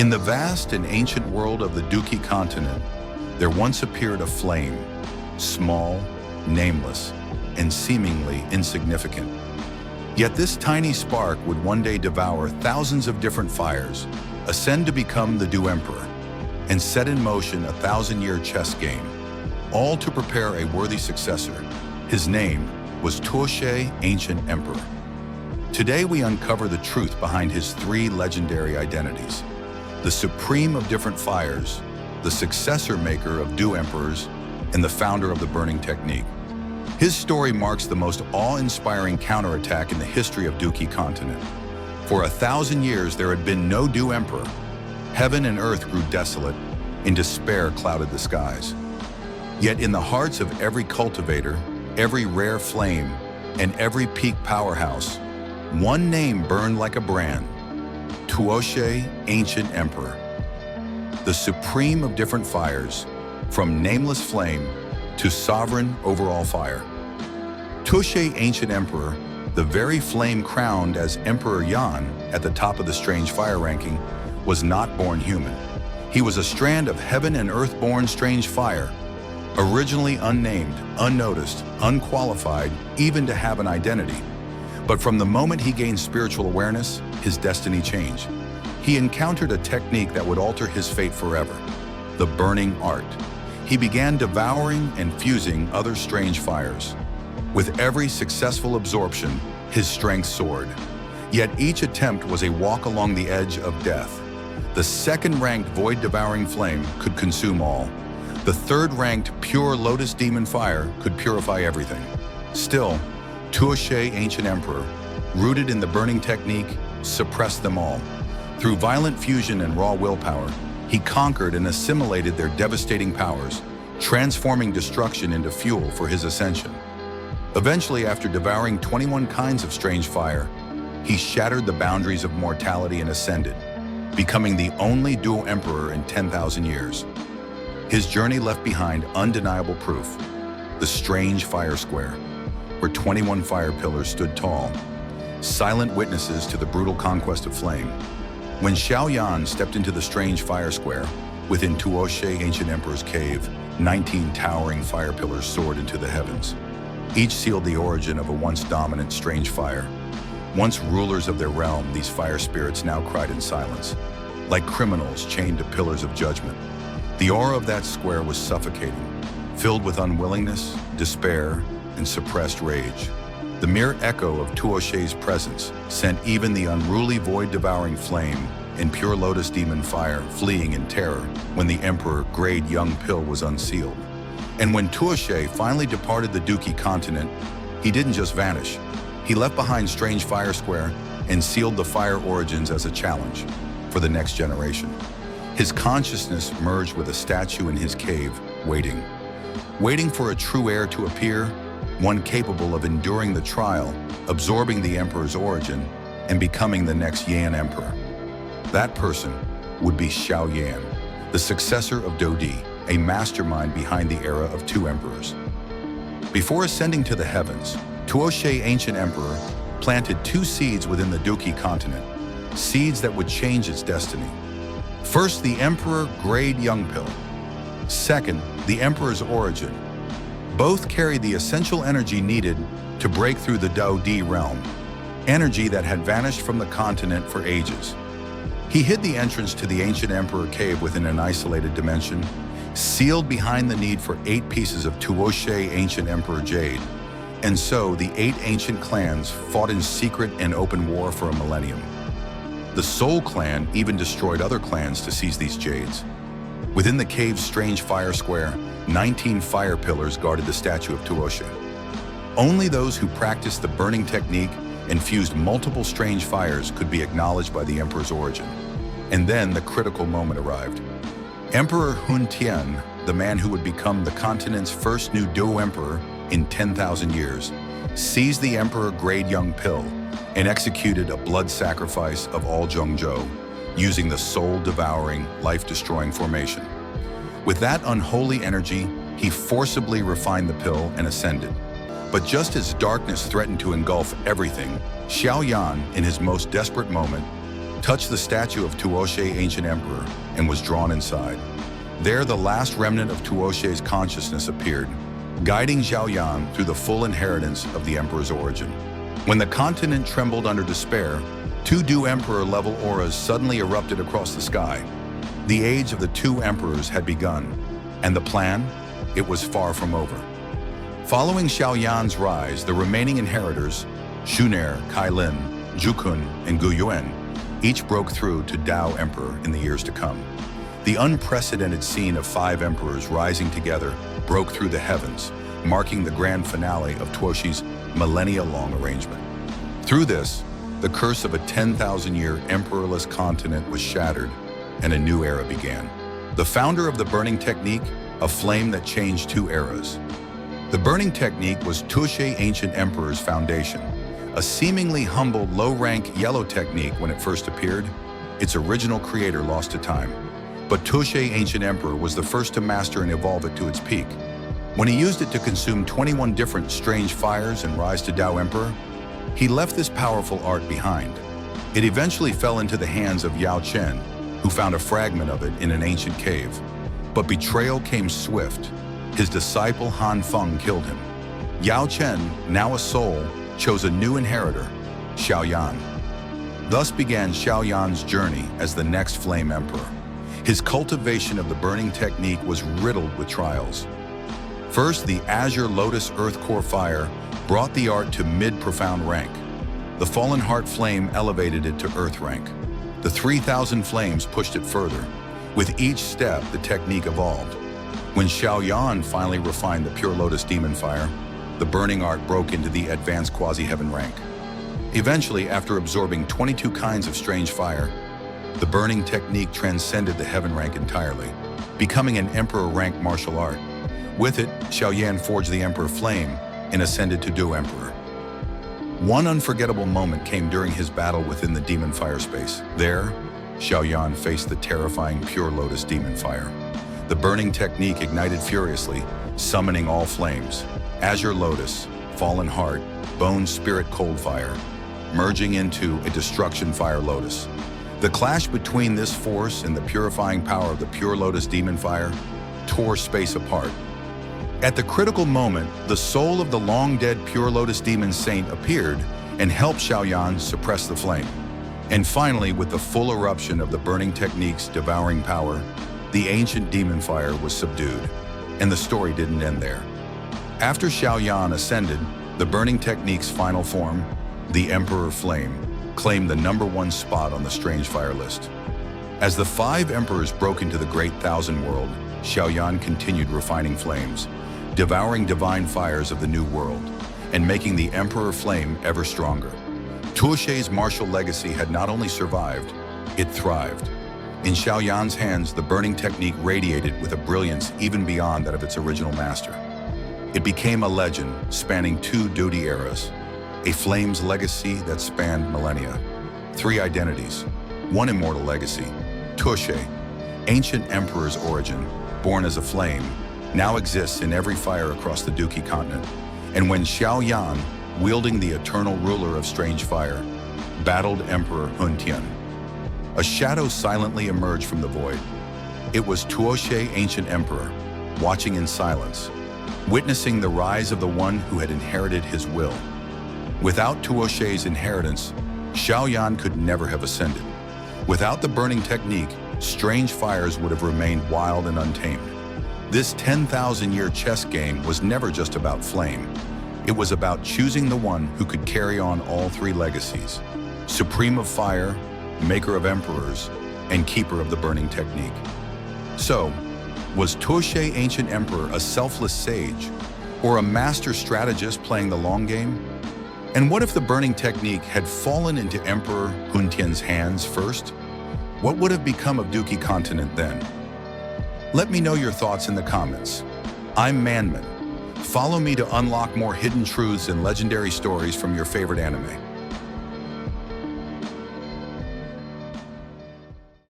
In the vast and ancient world of the Douqi Continent, there once appeared a flame, small, nameless, and seemingly insignificant. Yet this tiny spark would one day devour thousands of different fires, ascend to become the Douqi Emperor, and set in motion a 1,000-year chess game, all to prepare a worthy successor. His name was Tuoshe Ancient Emperor. Today we uncover the truth behind his three legendary identities: the supreme of different fires, the successor maker of Douqi Emperors, and the founder of the burning technique. His story marks the most awe-inspiring counterattack in the history of Douqi Continent. For 1,000 years there had been no Douqi Emperor. Heaven and earth grew desolate, and despair clouded the skies. Yet in the hearts of every cultivator, every rare flame, and every peak powerhouse, one name burned like a brand: Tuoshe Ancient Emperor. The supreme of different fires, from nameless flame to sovereign overall fire. Tuoshe Ancient Emperor, the very flame crowned as Emperor Yan at the top of the strange fire ranking, was not born human. He was a strand of heaven and earth-born strange fire, originally unnamed, unnoticed, unqualified even to have an identity. But from the moment he gained spiritual awareness, his destiny changed. He encountered a technique that would alter his fate forever: the burning art. He began devouring and fusing other strange fires. With every successful absorption, his strength soared. Yet each attempt was a walk along the edge of death. The second-ranked void-devouring flame could consume all. The third-ranked pure lotus demon fire could purify everything. Still, Tuoshe Ancient Emperor, rooted in the burning technique, suppressed them all. Through violent fusion and raw willpower, he conquered and assimilated their devastating powers, transforming destruction into fuel for his ascension. Eventually, after devouring 21 kinds of strange fire, he shattered the boundaries of mortality and ascended, becoming the only Douqi Emperor in 10,000 years. His journey left behind undeniable proof: the strange fire square, where 21 fire pillars stood tall, silent witnesses to the brutal conquest of flame. When Xiao Yan stepped into the strange fire square, within Tuoshe Ancient Emperor's cave, 19 towering fire pillars soared into the heavens. Each sealed the origin of a once dominant strange fire. Once rulers of their realm, these fire spirits now cried in silence, like criminals chained to pillars of judgment. The aura of that square was suffocating, filled with unwillingness, despair, and suppressed rage. The mere echo of Tuoshe's presence sent even the unruly void-devouring flame and pure lotus demon fire fleeing in terror when the Emperor Grade Young Pill was unsealed. And when Tuoshe finally departed the Douqi Continent, he didn't just vanish. He left behind strange fire square and sealed the fire origins as a challenge for the next generation. His consciousness merged with a statue in his cave, waiting for a true heir to appear, one capable of enduring the trial, absorbing the Emperor's origin, and becoming the next Yan Emperor. That person would be Xiao Yan, the successor of Douqi, a mastermind behind the era of two emperors. Before ascending to the heavens, Tuoshe Ancient Emperor planted two seeds within the Douqi Continent, seeds that would change its destiny. First, the Emperor Grade Young Pill. Second, the Emperor's origin. Both carried the essential energy needed to break through the Douqi realm, energy that had vanished from the continent for ages. He hid the entrance to the Ancient Emperor cave within an isolated dimension, sealed behind the need for 8 pieces of Tuoshe Ancient Emperor jade. And so, the 8 ancient clans fought in secret and open war for a millennium. The Soul Clan even destroyed other clans to seize these jades. Within the cave's strange fire square, 19 fire pillars guarded the statue of Tuoshe. Only those who practiced the burning technique and fused multiple strange fires could be acknowledged by the Emperor's origin. And then the critical moment arrived. Emperor Hun Tian, the man who would become the continent's first new Douqi Emperor in 10,000 years, seized the Emperor Grade Young Pill and executed a blood sacrifice of all Zhongzhou, using the soul-devouring, life-destroying formation. With that unholy energy, he forcibly refined the pill and ascended. But just as darkness threatened to engulf everything, Xiao Yan, in his most desperate moment, touched the statue of Tuoshe Ancient Emperor and was drawn inside. There, the last remnant of Tuoshe's consciousness appeared, guiding Xiao Yan through the full inheritance of the emperor's origin. When the continent trembled under despair, two Du Emperor-level auras suddenly erupted across the sky. The age of the two emperors had begun, and the plan? It was far from over. Following Xiao Yan's rise, the remaining inheritors, Shuner, Kailin, Jukun, and Guyuan, each broke through to Dao Emperor in the years to come. The unprecedented scene of 5 emperors rising together broke through the heavens, marking the grand finale of Tuoshe's millennia-long arrangement. Through this, the curse of a 10,000-year emperorless continent was shattered, and a new era began. The founder of the burning technique, a flame that changed 2 eras. The burning technique was Tuoshe Ancient Emperor's foundation, a seemingly humble, low-rank yellow technique when it first appeared. Its original creator lost to time. But Tuoshe Ancient Emperor was the first to master and evolve it to its peak. When he used it to consume 21 different strange fires and rise to Dao Emperor, he left this powerful art behind. It eventually fell into the hands of Yao Chen, who found a fragment of it in an ancient cave. But betrayal came swift. His disciple Han Feng killed him. Yao Chen, now a soul, chose a new inheritor, Xiao Yan. Thus began Xiao Yan's journey as the next Flame Emperor. His cultivation of the burning technique was riddled with trials. First, the Azure Lotus Earth Core Fire brought the art to mid-profound rank. The Fallen Heart Flame elevated it to Earth rank. The 3,000 flames pushed it further. With each step, the technique evolved. When Xiao Yan finally refined the Pure Lotus Demon Fire, the burning art broke into the Advanced Quasi-Heaven rank. Eventually, after absorbing 22 kinds of strange fire, the burning technique transcended the Heaven rank entirely, becoming an Emperor rank martial art. With it, Xiao Yan forged the Emperor Flame and ascended to Du Emperor. One unforgettable moment came during his battle within the Demon Fire space. There, Xiao Yan faced the terrifying Pure Lotus Demon Fire. The burning technique ignited furiously, summoning all flames: Azure Lotus, Fallen Heart, Bone Spirit Cold Fire, merging into a Destruction Fire Lotus. The clash between this force and the purifying power of the Pure Lotus Demon Fire tore space apart. At the critical moment, the soul of the long-dead Pure Lotus Demon Saint appeared and helped Xiao Yan suppress the flame. And finally, with the full eruption of the burning technique's devouring power, the ancient demon fire was subdued. And the story didn't end there. After Xiao Yan ascended, the burning technique's final form, the Emperor Flame, claimed the #1 spot on the Strange Fire list. As the 5 emperors broke into the Great Thousand World, Xiao Yan continued refining flames, devouring divine fires of the New World, and making the Emperor Flame ever stronger. Tuoshe's martial legacy had not only survived, it thrived. In Xiao Yan's hands, the burning technique radiated with a brilliance even beyond that of its original master. It became a legend spanning 2 duty eras, a flame's legacy that spanned millennia. 3 identities, 1 immortal legacy. Tuoshe, Ancient Emperor's origin, born as a flame, now exists in every fire across the Douqi Continent. And when Xiao Yan, wielding the eternal ruler of strange fire, battled Emperor Huntian, a shadow silently emerged from the void. It was Tuoshe Ancient Emperor, watching in silence, witnessing the rise of the one who had inherited his will. Without Tuoshe's inheritance, Xiao Yan could never have ascended. Without the burning technique, strange fires would have remained wild and untamed. This 10,000-year chess game was never just about flame. It was about choosing the one who could carry on all 3 legacies: Supreme of Fire, Maker of Emperors, and Keeper of the Burning Technique. So, was Tuoshe Ancient Emperor a selfless sage, or a master strategist playing the long game? And what if the burning technique had fallen into Emperor Huntian's hands first? What would have become of Douqi Continent then? Let me know your thoughts in the comments. I'm Manman. Follow me to unlock more hidden truths and legendary stories from your favorite anime.